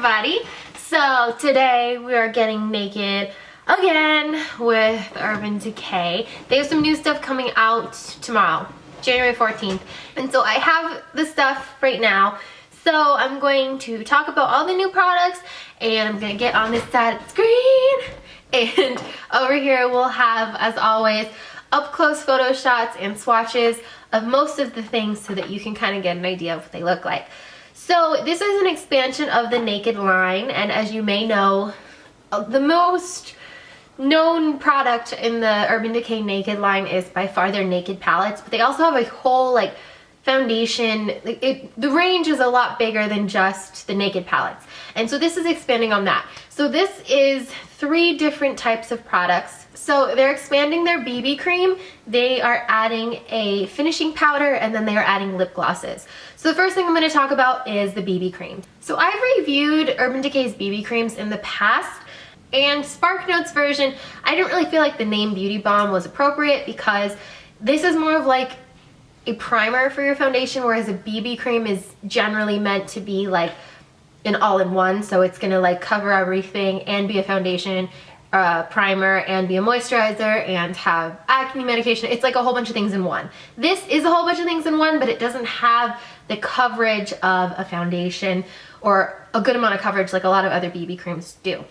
everybody. So today we are getting naked again with Urban Decay. They have some new stuff coming out tomorrow, January 14th. And so I have the stuff right now. So I'm going to talk about all the new products and I'm gonna get on this side of the screen. And over here we'll have, as always, up close photo shots and swatches of most of the things so that you can kind of get an idea of what they look like. So this is an expansion of the Naked line, and as you may know, the most known product in the Urban Decay Naked line is by far their Naked palettes, but they also have a whole like foundation. The range is a lot bigger than just the Naked palettes, and so this is expanding on that. So this is 3 different types of products. So they're expanding their BB cream, they are adding a finishing powder, and then they are adding lip glosses. So the first thing I'm going to talk about is the BB cream. So I've reviewed Urban Decay's BB creams in the past, and Spark Notes version, I didn't really feel like the name Beauty Balm was appropriate because this is more of like a primer for your foundation, whereas a BB cream is generally meant to be like an all-in-one, so it's gonna like cover everything and be a foundation, primer, and be a moisturizer, and have acne medication. It's like a whole bunch of things in one. This is a whole bunch of things in one, but it doesn't have the coverage of a foundation, or a good amount of coverage like a lot of other BB creams do.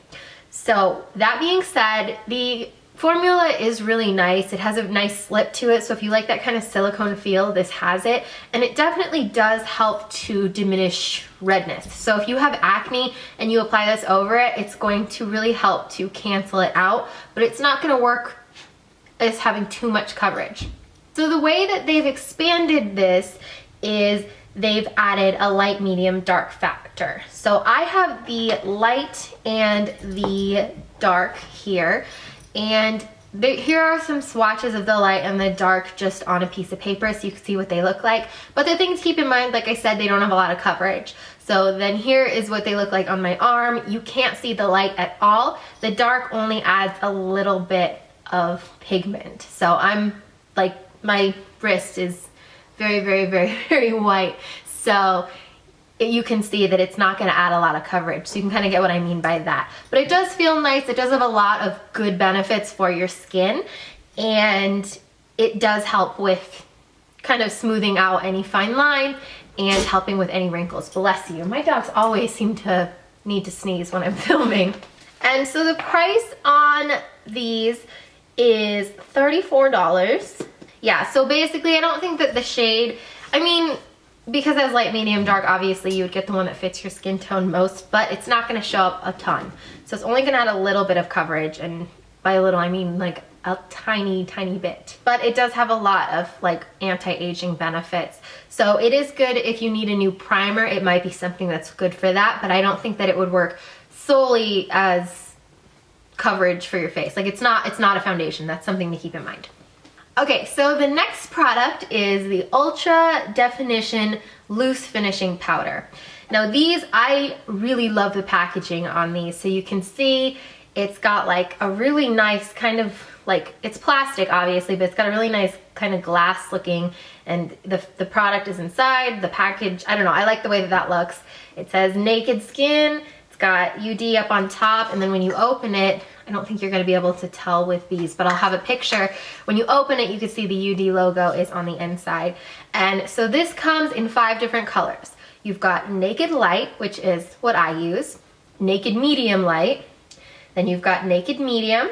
So that being said, the formula is really nice. It has a nice slip to it, so if you like that kind of silicone feel, this has it. And it definitely does help to diminish redness. So if you have acne and you apply this over it, it's going to really help to cancel it out, but it's not going to work as having too much coverage. So the way that they've expanded this is they've added a light, medium, dark factor. So I have the light and the dark here. And here are some swatches of the light and the dark just on a piece of paper so you can see what they look like. But the thing to keep in mind, like I said, they don't have a lot of coverage. So then here is what they look like on my arm. You can't see the light at all. The dark only adds a little bit of pigment. So I'm like, my wrist is very, very, very, very white. So you can see that it's not going to add a lot of coverage, so you can kind of get what I mean by that. But it does feel nice. It does have a lot of good benefits for your skin, and it does help with kind of smoothing out any fine line and helping with any wrinkles. Bless you. My dogs always seem to need to sneeze when I'm filming. And so the price on these is $34. Yeah, so basically I don't think that the shade, I mean, because as light, medium, dark, obviously you would get the one that fits your skin tone most, but it's not going to show up a ton. So it's only going to add a little bit of coverage, and by a little I mean like a tiny, tiny bit. But it does have a lot of like anti-aging benefits. So it is good if you need a new primer. It might be something that's good for that, but I don't think that it would work solely as coverage for your face. Like it's not a foundation. That's something to keep in mind. Okay, so the next product is the Ultra Definition Loose Finishing Powder. Now these, I really love the packaging on these. So you can see it's got like a really nice kind of like, it's plastic obviously, but it's got a really nice kind of glass looking, and the product is inside the package. I don't know, I like the way that that looks. It says Naked Skin. It's got UD up on top, and then when you open it, I don't think you're going to be able to tell with these, but I'll have a picture. When you open it, you can see the UD logo is on the inside. And so this comes in 5 different colors. You've got Naked Light, which is what I use, Naked Medium Light, then you've got Naked Medium,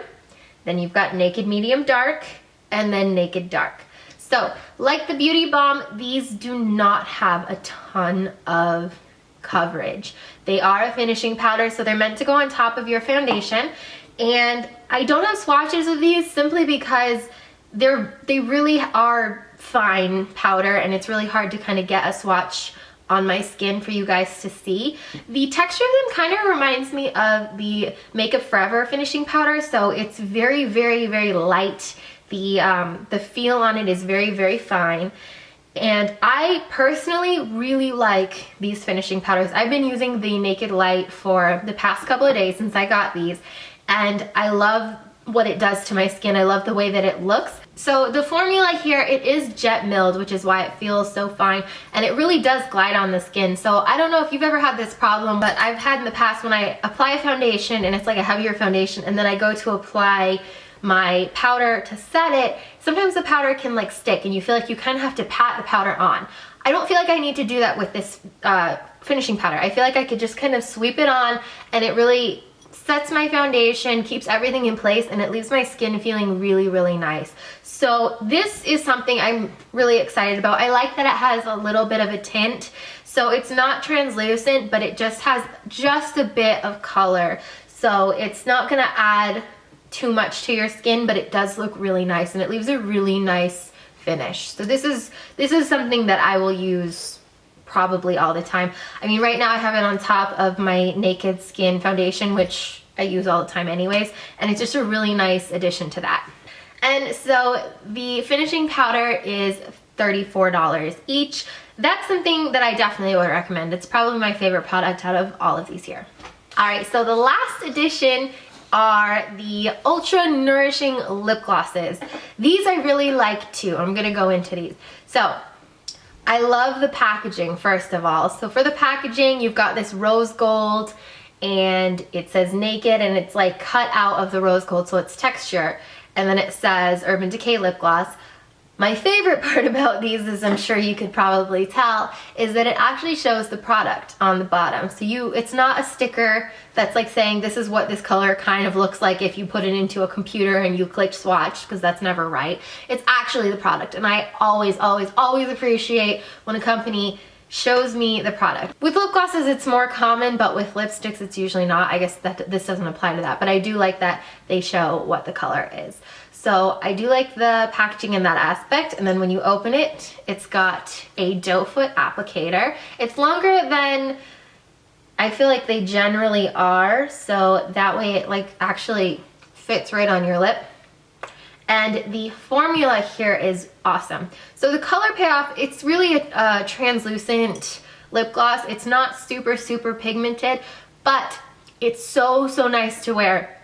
then you've got Naked Medium Dark, and then Naked Dark. So like the Beauty Balm, these do not have a ton of coverage. They are a finishing powder, so they're meant to go on top of your foundation. And I don't have swatches of these simply because they really are fine powder, and it's really hard to kind of get a swatch on my skin for you guys to see. The texture of them kind of reminds me of the Makeup Forever finishing powder, so it's very, very, very light. The feel on it is very, very fine. And I personally really like these finishing powders. I've been using the Naked Light for the past couple of days since I got these, and I love what it does to my skin. I love the way that it looks. So the formula here, it is jet milled, which is why it feels so fine, and it really does glide on the skin. So I don't know if you've ever had this problem, but I've had in the past when I apply a foundation and it's like a heavier foundation, and then I go to apply my powder to set it, sometimes the powder can like stick and you feel like you kind of have to pat the powder on. I don't feel like I need to do that with this finishing powder. I feel like I could just kind of sweep it on, and it really sets my foundation, keeps everything in place, and it leaves my skin feeling really, really nice. So this is something I'm really excited about. I like that it has a little bit of a tint. So it's not translucent, but it just has just a bit of color. So it's not gonna add too much to your skin, but it does look really nice, and it leaves a really nice finish. So this is something that I will use probably all the time. I mean, right now I have it on top of my Naked Skin foundation, which I use all the time anyways, and it's just a really nice addition to that. And so the finishing powder is $34 each. That's something that I definitely would recommend. It's probably my favorite product out of all of these here. All right, so the last addition are the Ultra Nourishing lip glosses. These I really like too. I'm gonna go into these. So I love the packaging, first of all. So for the packaging, you've got this rose gold, and it says Naked, and it's like cut out of the rose gold, so it's texture. And then it says Urban Decay lip gloss. My favorite part about these, as I'm sure you could probably tell, is that it actually shows the product on the bottom. So it's not a sticker that's like saying this is what this color kind of looks like if you put it into a computer and you click swatch, because that's never right. It's actually the product, and I always, always, always appreciate when a company shows me the product. With lip glosses it's more common, but with lipsticks it's usually not. I guess that this doesn't apply to that, but I do like that they show what the color is. So I do like the packaging in that aspect. And then when you open it, it's got a doe foot applicator. It's longer than I feel like they generally are, so that way it like actually fits right on your lip. And the formula here is awesome. So the color payoff, it's really a translucent lip gloss. It's not super, super pigmented, but it's so, so nice to wear.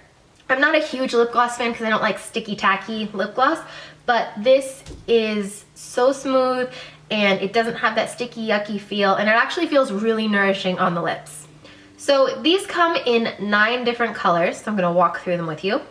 I'm not a huge lip gloss fan because I don't like sticky tacky lip gloss, but this is so smooth and it doesn't have that sticky yucky feel, and it actually feels really nourishing on the lips. So these come in 9 different colors, so I'm gonna walk through them with you.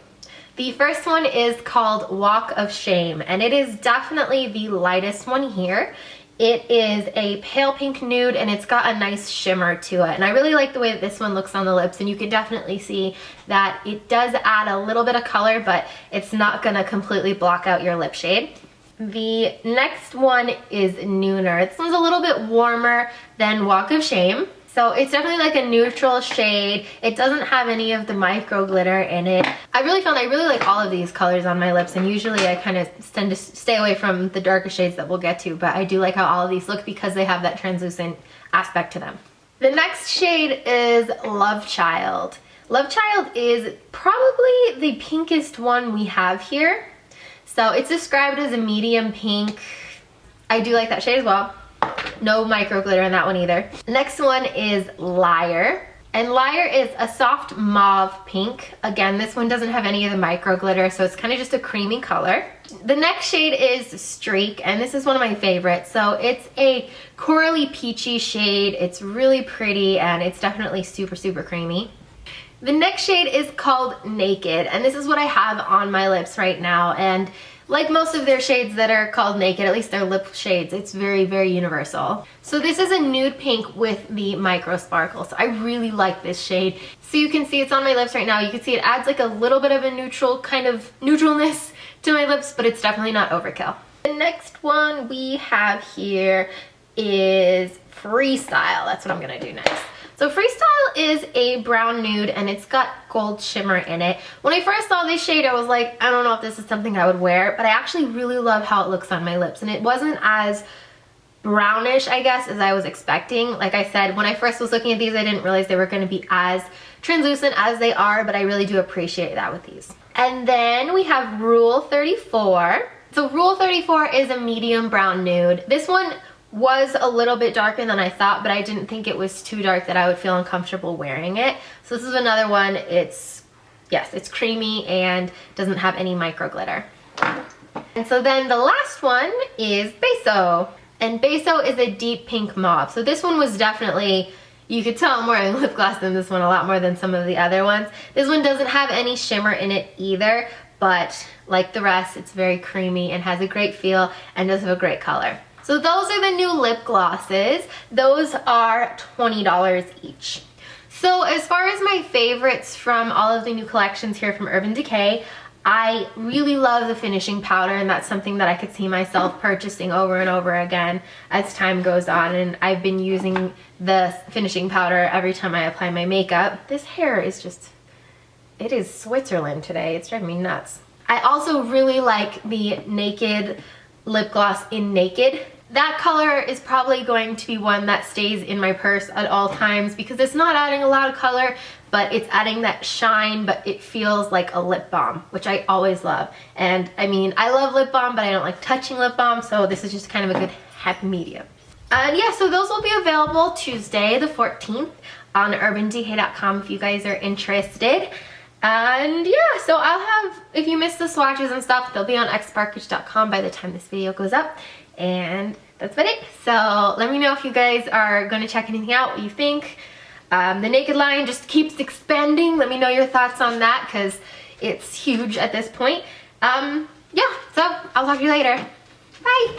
The first one is called Walk of Shame, and it is definitely the lightest one here. It is a pale pink nude, and it's got a nice shimmer to it. And I really like the way that this one looks on the lips, and you can definitely see that it does add a little bit of color, but it's not gonna completely block out your lip shade. The next one is Nooner. This one's a little bit warmer than Walk of Shame. So it's definitely like a neutral shade. It doesn't have any of the micro glitter in it. I really like all of these colors on my lips, and usually I kind of tend to stay away from the darker shades that we'll get to, but I do like how all of these look because they have that translucent aspect to them. The next shade is Love Child. Love Child is probably the pinkest one we have here. So it's described as a medium pink. I do like that shade as well. No micro glitter in that one either. Next one is Liar. And Liar is a soft mauve pink. Again, this one doesn't have any of the micro glitter, so it's kind of just a creamy color. The next shade is Streak, and this is one of my favorites. So it's a corally peachy shade. It's really pretty, and it's definitely super, super creamy. The next shade is called Naked, and this is what I have on my lips right now. And like most of their shades that are called Naked, at least their lip shades, it's very, very universal. So this is a nude pink with the micro sparkles. I really like this shade. So you can see it's on my lips right now. You can see it adds like a little bit of a neutral kind of neutralness to my lips, but it's definitely not overkill. The next one we have here is Freestyle. That's what I'm gonna do next. So Freestyle is a brown nude, and it's got gold shimmer in it. When I first saw this shade, I was like, I don't know if this is something I would wear, but I actually really love how it looks on my lips, and it wasn't as brownish, I guess, as I was expecting. Like I said, when I first was looking at these, I didn't realize they were going to be as translucent as they are, but I really do appreciate that with these. And then we have Rule 34. So Rule 34 is a medium brown nude. This one was a little bit darker than I thought, but I didn't think it was too dark that I would feel uncomfortable wearing it. So this is another one. It's creamy and doesn't have any micro glitter. And so then the last one is Beso. And Beso is a deep pink mauve. So this one was definitely, you could tell I'm wearing lip gloss in this one a lot more than some of the other ones. This one doesn't have any shimmer in it either, but like the rest, it's very creamy and has a great feel and does have a great color. So those are the new lip glosses. Those are $20 each. So as far as my favorites from all of the new collections here from Urban Decay, I really love the finishing powder, and that's something that I could see myself purchasing over and over again as time goes on, and I've been using the finishing powder every time I apply my makeup. This hair is just, it is Switzerland today. It's driving me nuts. I also really like the Naked lip gloss in Naked. That color is probably going to be one that stays in my purse at all times because it's not adding a lot of color, but it's adding that shine, but it feels like a lip balm, which I always love. And I mean, I love lip balm, but I don't like touching lip balm, so this is just kind of a good happy medium. And yeah, so those will be available Tuesday the 14th on urbandecay.com if you guys are interested. And yeah, so I'll have, if you missed the swatches and stuff, they'll be on xSparkage.com by the time this video goes up. And that's about it. So let me know if you guys are going to check anything out, what you think. The Naked line just keeps expanding. Let me know your thoughts on that because it's huge at this point. Yeah, so I'll talk to you later. Bye.